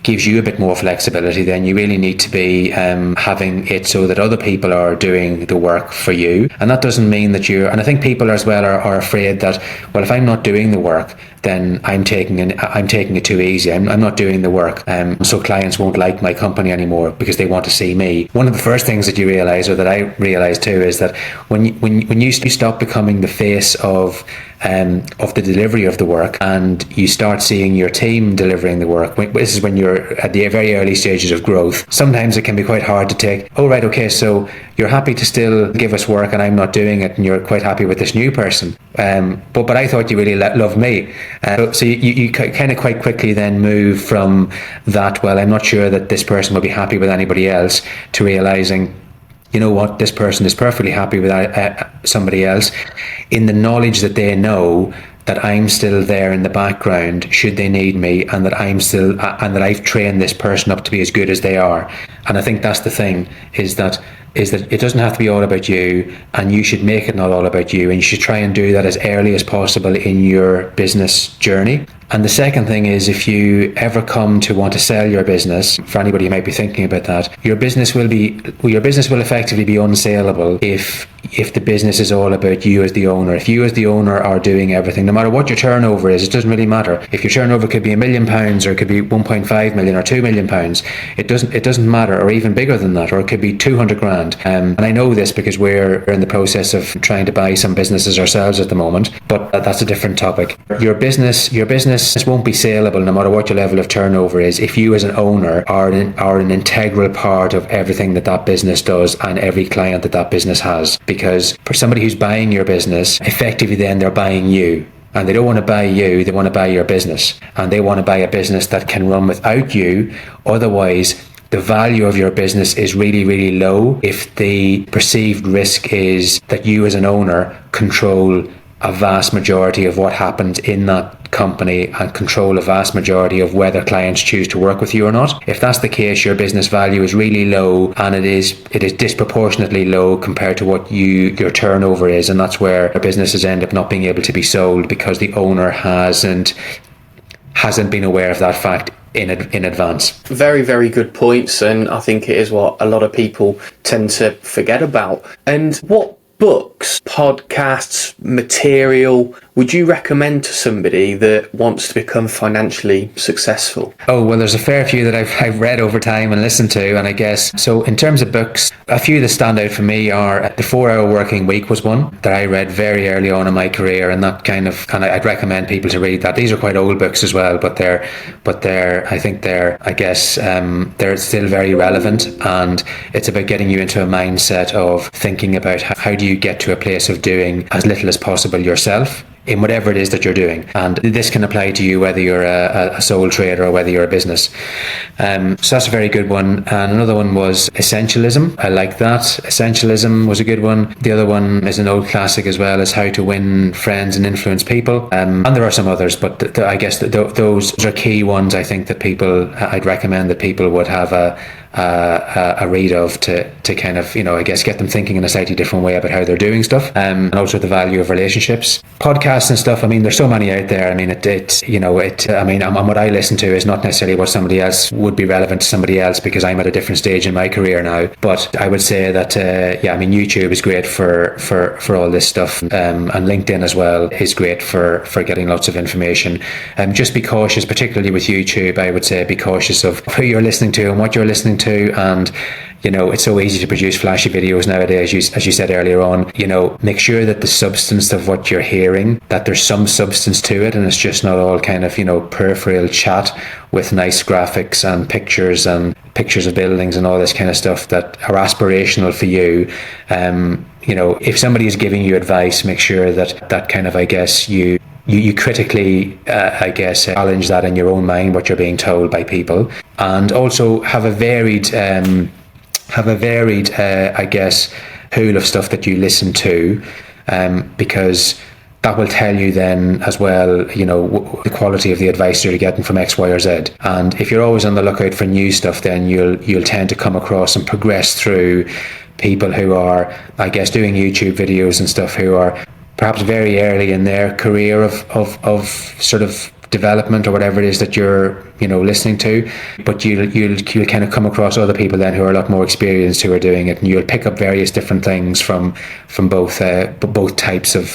Speaker 2: gives you a bit more flexibility, then you really need to be having it so that other people are doing the work for you. And that doesn't mean that and I think people as well are afraid that, well, if I'm not doing the work, then I'm taking it too easy. I'm not doing the work, so clients won't like my company anymore because they want to see me. One of the first things that you realise, or that I realised too, is that when you stop becoming the face of of the delivery of the work, and you start seeing your team delivering the work. This is when you're at the very early stages of growth. Sometimes it can be quite hard to take, oh right, okay, so you're happy to still give us work and I'm not doing it, and you're quite happy with this new person, but I thought you really loved me. So you kind of quite quickly then move from that, well, I'm not sure that this person will be happy with anybody else, to realizing, you know what, this person is perfectly happy with somebody else, in the knowledge that they know that I'm still there in the background should they need me, and that I've trained this person up to be as good as they are. And I think that's the thing, is that it doesn't have to be all about you, and you should make it not all about you, and you should try and do that as early as possible in your business journey. And the second thing is, if you ever come to want to sell your business, for anybody who might be thinking about that, your business will effectively be unsaleable if the business is all about you as the owner. If you as the owner are doing everything, no matter what your turnover is, it doesn't really matter. If your turnover could be £1 million, or it could be 1.5 million or £2 million, it doesn't matter, or even bigger than that, or it could be 200 grand. And I know this because we're in the process of trying to buy some businesses ourselves at the moment, but that's a different topic. Your business won't be saleable no matter what your level of turnover is if you as an owner are an integral part of everything that business does and every client that business has. Because for somebody who's buying your business, effectively then they're buying you. And they don't want to buy you, they want to buy your business. And they want to buy a business that can run without you. Otherwise, the value of your business is really, really low if the perceived risk is that you as an owner control a vast majority of what happens in that company and control a vast majority of whether clients choose to work with you or not. If that's the case, your business value is really low, and it is disproportionately low compared to what your turnover is, and that's where businesses end up not being able to be sold because the owner hasn't been aware of that fact in advance. Very, very good points, and I think it is what a lot of people tend to forget about. And what books, podcasts, material would you recommend to somebody that wants to become financially successful? Oh, well, there's a fair few that I've read over time and listened to, and I guess, so in terms of books, a few that stand out for me are The 4-Hour Working Week was one that I read very early on in my career, and I'd recommend people to read that. These are quite old books as well, but they're still very relevant, and it's about getting you into a mindset of thinking about how do you get to a place of doing as little as possible yourself in whatever it is that you're doing. And this can apply to you whether you're a sole trader or whether you're a business. So that's a very good one. And another one was Essentialism. I like that. Essentialism was a good one. The other one is an old classic as well, is How to Win Friends and Influence People. And there are some others, but I guess those are key ones I think that I'd recommend that people would have a read of to kind of, I guess, get them thinking in a slightly different way about how they're doing stuff, and also the value of relationships. Podcasts and stuff, there's so many out there. What I listen to is not necessarily what somebody else would be relevant to somebody else, because I'm at a different stage in my career now. But I would say that, YouTube is great for all this stuff, and LinkedIn as well is great for getting lots of information. Just be cautious, particularly with YouTube. I would say be cautious of who you're listening to and what you're listening to, and it's so easy to produce flashy videos nowadays, as you said earlier on. Make sure that the substance of what you're hearing, that there's some substance to it, and it's just not all kind of peripheral chat with nice graphics and pictures of buildings and all this kind of stuff that are aspirational for you. If somebody is giving you advice, make sure that kind of, I guess, you critically, challenge that in your own mind, what you're being told by people, and also have a varied, pool of stuff that you listen to, because that will tell you then as well, the quality of the advice you're getting from X, Y, or Z. And if you're always on the lookout for new stuff, then you'll tend to come across and progress through people who are, I guess, doing YouTube videos and stuff, who are perhaps very early in their career of sort of development or whatever it is that you're listening to, but you'll kind of come across other people then who are a lot more experienced, who are doing it, and you'll pick up various different things from both types of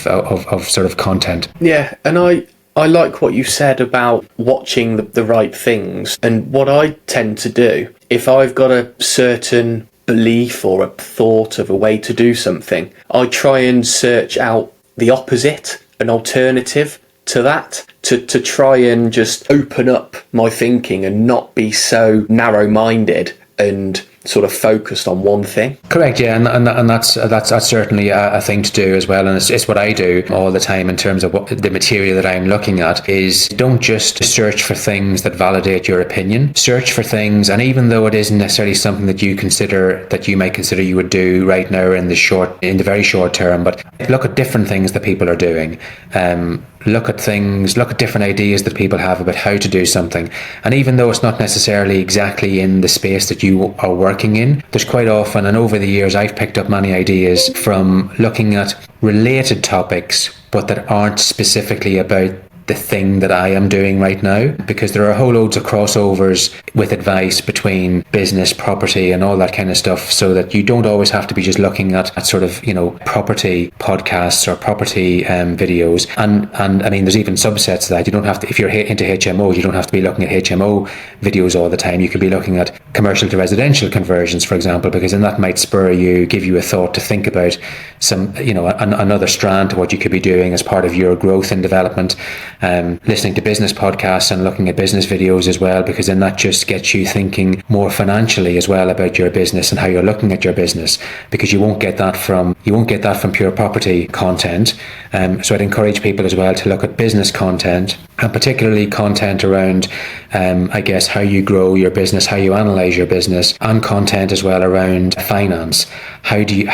Speaker 2: sort of content. Yeah, and I like what you said about watching the right things. And what I tend to do, if I've got a certain belief or a thought of a way to do something, I try and search out the opposite
Speaker 1: an alternative to that, to try and just open up my thinking and not be so narrow-minded and sort of focused on one thing.
Speaker 2: Correct, yeah, and that's certainly a thing to do as well, and it's what I do all the time in terms of what the material that I'm looking at is don't just search for things that validate your opinion. Search for things, and even though it isn't necessarily something that you might consider you would do right now in the very short term, but look at different things that people are doing. Look at different ideas that people have about how to do something. And even though it's not necessarily exactly in the space that you are working in, there's quite often, and over the years, I've picked up many ideas from looking at related topics, but that aren't specifically about the thing that I am doing right now, because there are a whole loads of crossovers with advice between business, property and all that kind of stuff, so that you don't always have to be just looking at sort of, property podcasts or property videos. And I mean, there's even subsets of that. You don't have to, if you're into HMO, you don't have to be looking at HMO videos all the time. You could be looking at commercial to residential conversions, for example, because then that might give you a thought to think about some, another strand to what you could be doing as part of your growth and development. Listening to business podcasts and looking at business videos as well, because then that just gets you thinking more financially as well about your business and how you're looking at your business, because you won't get that from pure property content. So I'd encourage people as well to look at business content, and particularly content around how you grow your business, how you analyze your business, and content as well around finance. How do you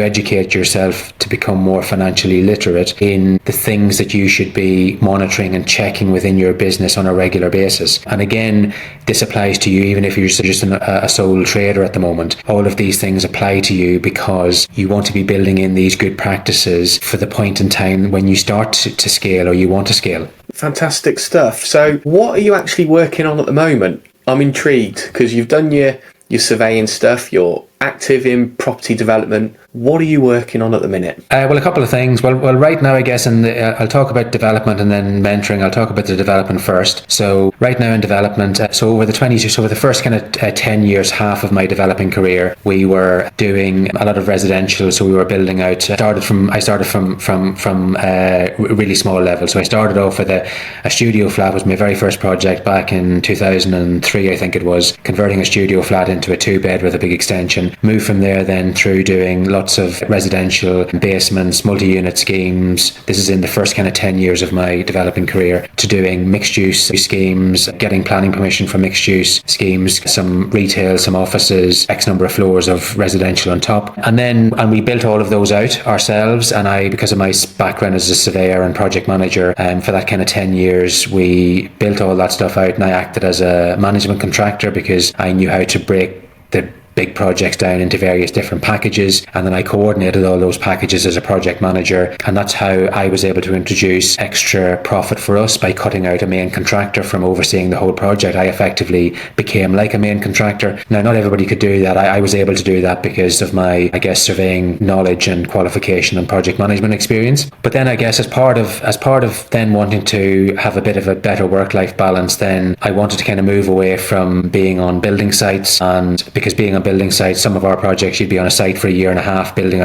Speaker 2: educate yourself to become more financially literate in the things that you should be monitoring and checking within your business on a regular basis? And again, this applies to you even if you're just a sole trader at the moment. All of these things apply to you because you want to be building in these good practices for the point in time when you start to scale, or you want to scale.
Speaker 1: Fantastic stuff. So what are you actually working on at the moment? I'm intrigued because you've done your surveying stuff, you're active in property development. What are you working on at the minute?
Speaker 2: Well, a couple of things. Well, right now, I guess, I'll talk about development and then mentoring. I'll talk about the development first. So right now in development, so over the first kind of 10 years, half of my developing career, we were doing a lot of residential. So we were building out. I started from a really small level. So I started off with a studio flat. Was my very first project back in 2003, I think it was, converting a studio flat into a 2-bed with a big extension. Moved from there then through doing lots of residential basements, multi-unit schemes. This is in the first kind of 10 years of my developing career, to doing mixed-use schemes, getting planning permission for mixed-use schemes, some retail, some offices, X number of floors of residential on top. And we built all of those out ourselves. And I, because of my background as a surveyor and project manager, for that kind of 10 years, we built all that stuff out, and I acted as a management contractor because I knew how to break the big projects down into various different packages, and then I coordinated all those packages as a project manager. And that's how I was able to introduce extra profit for us by cutting out a main contractor from overseeing the whole project. I effectively became like a main contractor. Now, not everybody could do that. I was able to do that because of my, surveying knowledge and qualification and project management experience. But then I guess as part of then wanting to have a bit of a better work-life balance, then I wanted to kind of move away from being on building sites, and because being on building sites, some of our projects you'd be on a site for a year and a half building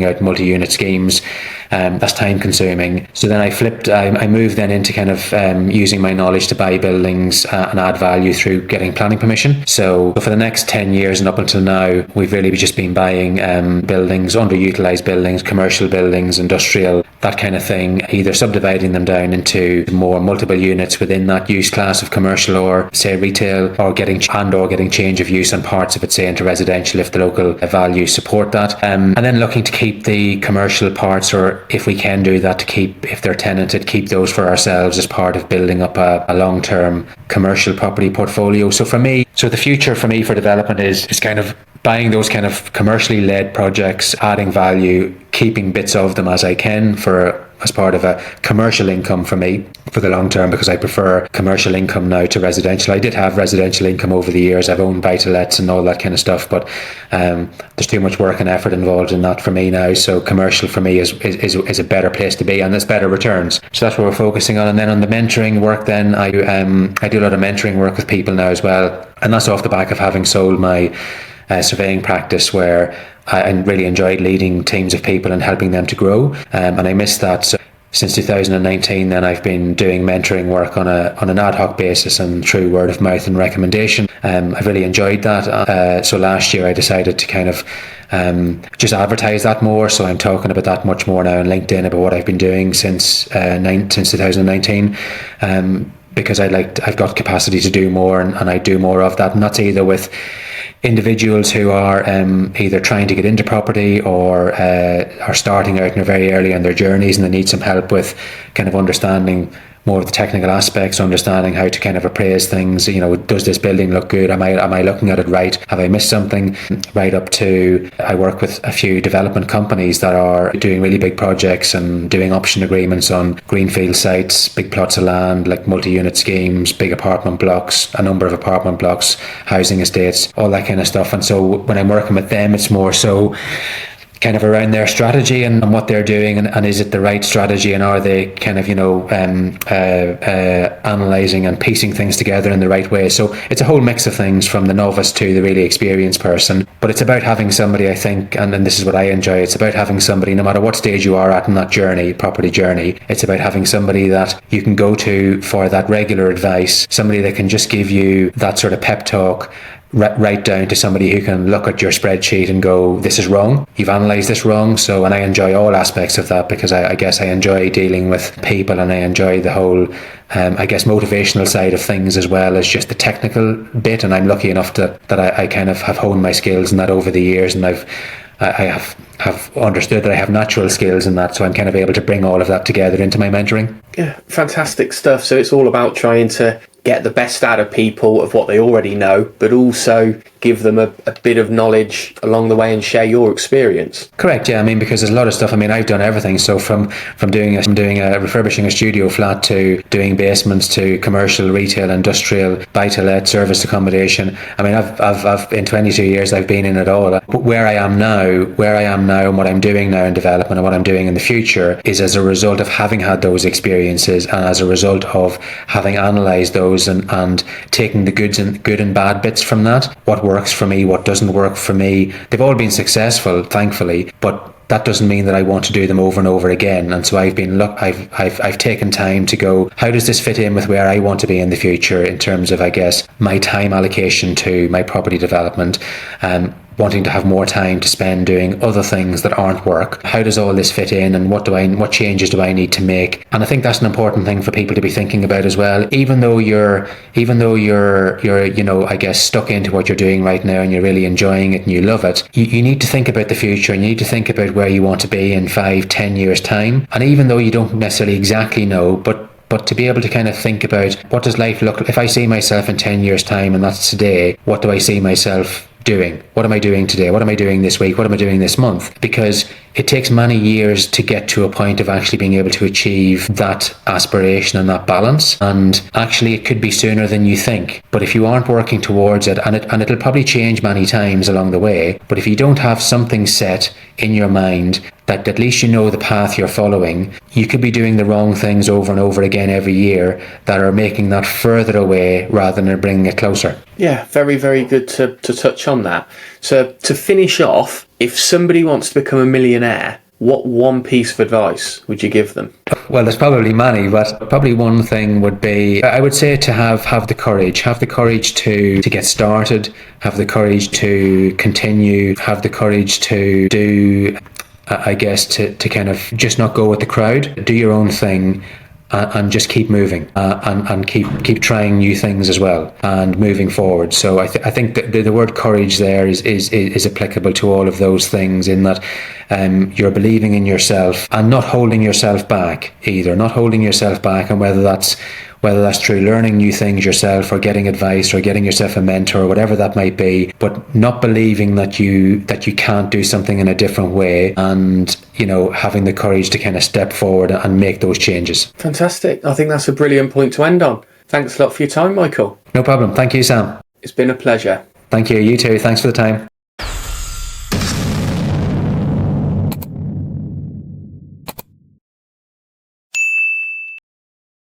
Speaker 2: out multi-unit schemes. That's time consuming. So then I moved then into kind of using my knowledge to buy buildings and add value through getting planning permission. So for the next 10 years and up until now, we've really just been buying buildings, underutilized buildings, commercial buildings, industrial, that kind of thing, either subdividing them down into more multiple units within that use class of commercial or say retail, or getting change of use on parts of it, say into residential if the local values support that. And then looking to keep the commercial parts, or if we can do that, to keep, if they're tenanted, keep those for ourselves as part of building up a long-term commercial property portfolio. So for me, the future for me for development is kind of buying those kind of commercially led projects, adding value, keeping bits of them as I can as part of a commercial income for me for the long term, because I prefer commercial income now to residential. I did have residential income over the years. I've owned buy-to-lets and all that kind of stuff, but there's too much work and effort involved in that for me now. So commercial for me is a better place to be, and there's better returns. So that's what we're focusing on. And then on the mentoring work, then I do a lot of mentoring work with people now as well, and that's off the back of having sold my surveying practice, where I really enjoyed leading teams of people and helping them to grow, and I missed that. So since 2019, then I've been doing mentoring work on an ad hoc basis and through word of mouth and recommendation. I've really enjoyed that. So last year I decided to kind of just advertise that more. So I'm talking about that much more now on LinkedIn about what I've been doing since 2019. Because I've got capacity to do more, and I do more of that. And that's either with individuals who are either trying to get into property or are starting out in very early in their journeys, and they need some help with kind of understanding more of the technical aspects, understanding how to kind of appraise things. Does this building look good? Am I looking at it right? Have I missed something? Right up to, I work with a few development companies that are doing really big projects and doing option agreements on greenfield sites, big plots of land, like multi-unit schemes, big apartment blocks, a number of apartment blocks, housing estates, all that kind of stuff. And so when I'm working with them, it's more so kind of around their strategy and what they're doing, and is it the right strategy, and are they kind of analysing and piecing things together in the right way. So it's a whole mix of things, from the novice to the really experienced person. But it's about having somebody, I think, and this is what I enjoy, it's about having somebody, no matter what stage you are at in that journey, property journey, it's about having somebody that you can go to for that regular advice, somebody that can just give you that sort of pep talk, right down to somebody who can look at your spreadsheet and go, this is wrong, you've analysed this wrong. So, and I enjoy all aspects of that, because I guess I enjoy dealing with people, and I enjoy the whole motivational side of things, as well as just the technical bit. And I'm lucky enough that I kind of have honed my skills in that over the years, and I have understood that I have natural skills in that, so I'm kind of able to bring all of that together into my mentoring.
Speaker 1: Yeah, fantastic stuff. So it's all about trying to get the best out of people of what they already know, but also give them a bit of knowledge along the way and share your experience.
Speaker 2: Correct, yeah. Because there's a lot of stuff. I've done everything. So from refurbishing a studio flat, to doing basements, to commercial, retail, industrial, buy-to-let, service accommodation. I've in 22 years I've been in it all. But where I am now, and what I'm doing now in development, and what I'm doing in the future, is as a result of having had those experiences, and as a result of having analysed those and taking the good and bad bits from that. What works for me, what doesn't work for me. They've all been successful, thankfully, but that doesn't mean that I want to do them over and over again. And so I've taken time to go, how does this fit in with where I want to be in the future, in terms of, I guess, my time allocation to my property development, wanting to have more time to spend doing other things that aren't work. How does all this fit in, and what changes do I need to make? And I think that's an important thing for people to be thinking about as well. Even though you're I guess stuck into what you're doing right now, and you're really enjoying it and you love it, you need to think about the future, and you need to think about where you want to be in 5-10 years time. And even though you don't necessarily exactly know, but to be able to kind of think about, what does life look like? If I see myself in 10 years time, and that's today, what do I see myself doing? What am I doing today? What am I doing this week? What am I doing this month? Because it takes many years to get to a point of actually being able to achieve that aspiration and that balance. And actually it could be sooner than you think. But if you aren't working towards it, and it'll probably change many times along the way, but if you don't have something set in your mind that at least you know the path you're following, you could be doing the wrong things over and over again every year that are making that further away rather than bringing it closer.
Speaker 1: Yeah, very, very good to touch on that. So to finish off, if somebody wants to become a millionaire, what one piece of advice would you give them?
Speaker 2: Well, there's probably many, but probably one thing would be, I would say, to have the courage to get started, have the courage to continue, have the courage to do, I guess, to kind of just not go with the crowd, do your own thing, and just keep moving, and keep trying new things as well, and moving forward. So I think that the word courage there is applicable to all of those things, in that you're believing in yourself and not holding yourself back either, and whether that's through learning new things yourself, or getting advice, or getting yourself a mentor, or whatever that might be, but not believing that you can't do something in a different way, and having the courage to kind of step forward and make those changes.
Speaker 1: Fantastic. I think that's a brilliant point to end on. Thanks a lot for your time, Michael.
Speaker 2: No problem. Thank you, Sam.
Speaker 1: It's been a pleasure.
Speaker 2: Thank you. You too. Thanks for the time.